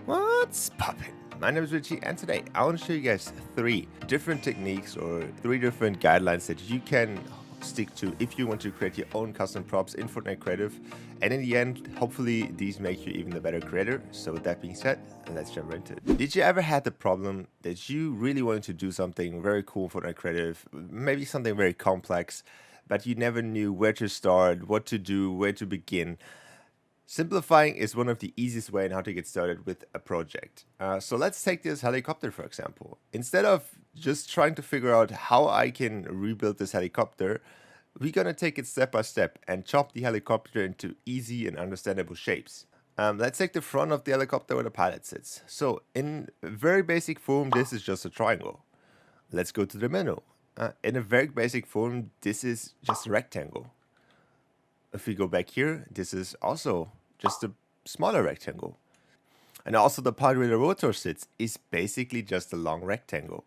What's poppin'? My name is Richie, and today I want to show you guys 3 different techniques or 3 different guidelines that you can stick to if you want to create your own custom props in Fortnite Creative. And in the end, hopefully these make you even a better creator. So with that being said, let's jump into it. Did you ever had the problem that you really wanted to do something very cool in Fortnite Creative, maybe something very complex, but you never knew where to start, what to do, where to begin? Simplifying is one of the easiest way in how to get started with a project. So let's take this helicopter, for example. Instead of just trying to figure out how I can rebuild this helicopter, we're gonna take it step by step and chop the helicopter into easy and understandable shapes. Let's take the front of the helicopter where the pilot sits. So in very basic form, this is just a triangle. Let's go to the middle. In a very basic form, this is just a rectangle. If we go back here, this is also just a smaller rectangle. And also the part where the rotor sits is basically just a long rectangle.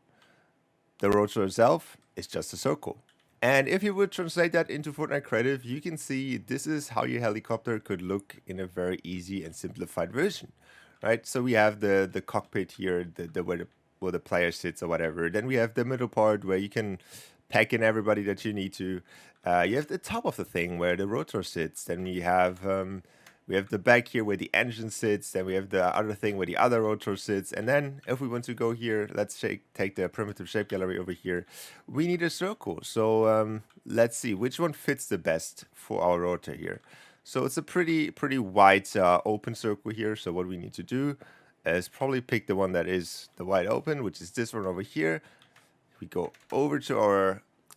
The rotor itself is just a circle. And if you would translate that into Fortnite Creative, you can see this is how your helicopter could look in a very easy and simplified version, right? So we have the cockpit here, where the player sits or whatever. Then we have the middle part where you can pack in everybody that you need to. You have the top of the thing where the rotor sits. Then we have the back here where the engine sits. Then we have the other thing where the other rotor sits. And then if we want to go here, let's take the primitive shape gallery over here. We need a circle. So let's see which one fits the best for our rotor here. So it's a pretty wide open circle here. So what we need to do is probably pick the one that is the wide open, which is this one over here. We go over to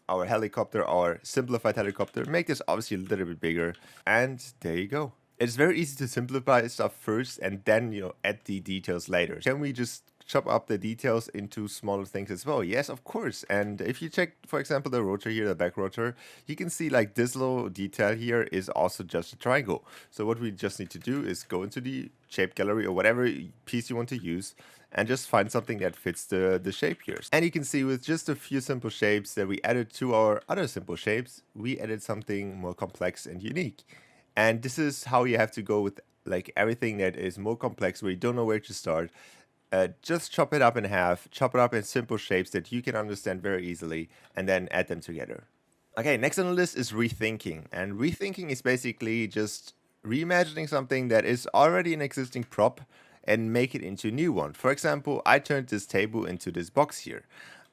our helicopter, our simplified helicopter, make this obviously a little bit bigger, and there you go. It's very easy to simplify stuff first and then, add the details later. Can we just chop up the details into smaller things as well? Yes, of course. And if you check, for example, the rotor here, the back rotor, you can see like this little detail here is also just a triangle. So what we just need to do is go into the shape gallery or whatever piece you want to use and just find something that fits the shape here. And you can see with just a few simple shapes that we added to our other simple shapes, we added something more complex and unique. And this is how you have to go with like everything that is more complex where you don't know where to start. Just chop it up in half, chop it up in simple shapes that you can understand very easily, and then add them together. Okay, next on the list is rethinking. And rethinking is basically just reimagining something that is already an existing prop and make it into a new one. For example, I turned this table into this box here.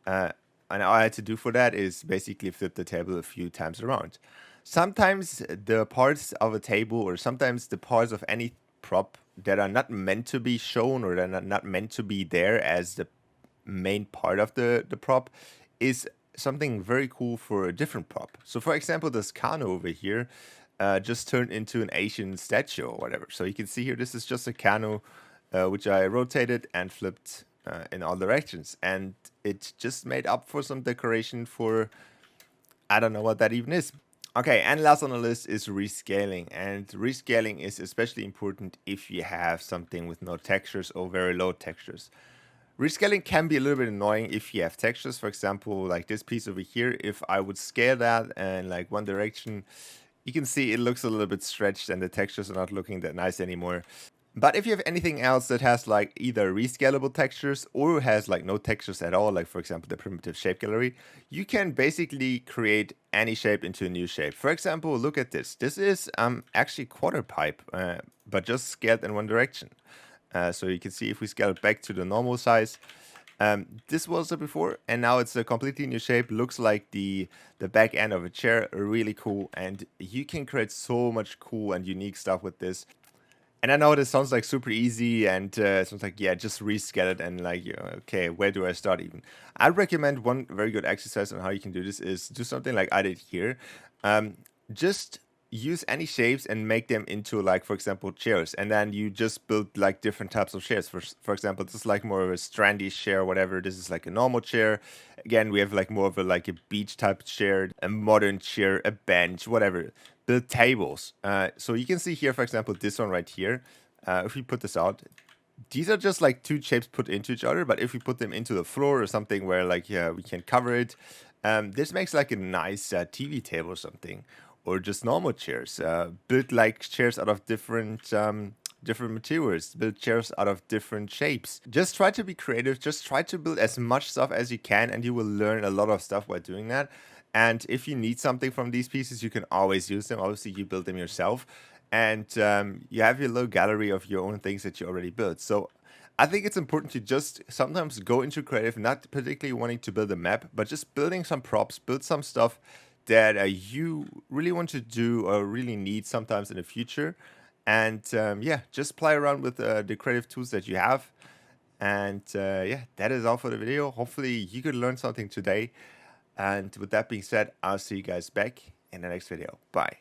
And all I had to do for that is basically flip the table a few times around. Sometimes the parts of a table or sometimes the parts of any prop that are not meant to be shown or that are not meant to be there as the main part of the prop is something very cool for a different prop. So for example, this Kano over here just turned into an Asian statue or whatever. So you can see here, this is just a Kano which I rotated and flipped in all directions. And it just made up for some decoration for, I don't know what that even is. Okay, and last on the list is rescaling. And rescaling is especially important if you have something with no textures or very low textures. Rescaling can be a little bit annoying if you have textures. For example, like this piece over here, if I would scale that in like one direction, you can see it looks a little bit stretched and the textures are not looking that nice anymore. But if you have anything else that has like either rescalable textures or has like no textures at all, like for example the primitive shape gallery, you can basically create any shape into a new shape. For example, look at this. This is actually quarter pipe, but just scaled in one direction. So you can see if we scale it back to the normal size, this was it before, and now it's a completely new shape. Looks like the back end of a chair. Really cool, and you can create so much cool and unique stuff with this. And I know this sounds like super easy and sounds like, yeah, just rescale it and like, okay, where do I start even? I'd recommend one very good exercise on how you can do this is do something like I did here. Just use any shapes and make them into like, for example, chairs. And then you just build like different types of chairs. For example, this is like more of a strandy chair, whatever. This is like a normal chair. Again, we have like more of a like a beach type chair, a modern chair, a bench, whatever. The tables. So you can see here, for example, this one right here. If we put this out, these are just like two shapes put into each other. But if we put them into the floor or something where like, yeah, we can cover it, this makes like a nice TV table or something. Or just normal chairs. Build like chairs out of different different materials, build chairs out of different shapes. Just try to be creative, just try to build as much stuff as you can, and you will learn a lot of stuff while doing that. And if you need something from these pieces, you can always use them. Obviously, you build them yourself, and you have your little gallery of your own things that you already built. So I think it's important to just sometimes go into creative, not particularly wanting to build a map, but just building some props, build some stuff that you really want to do or really need sometimes in the future. And yeah, just play around with the creative tools that you have. And yeah, that is all for the video. Hopefully you could learn something today. And with that being said, I'll see you guys back in the next video. Bye.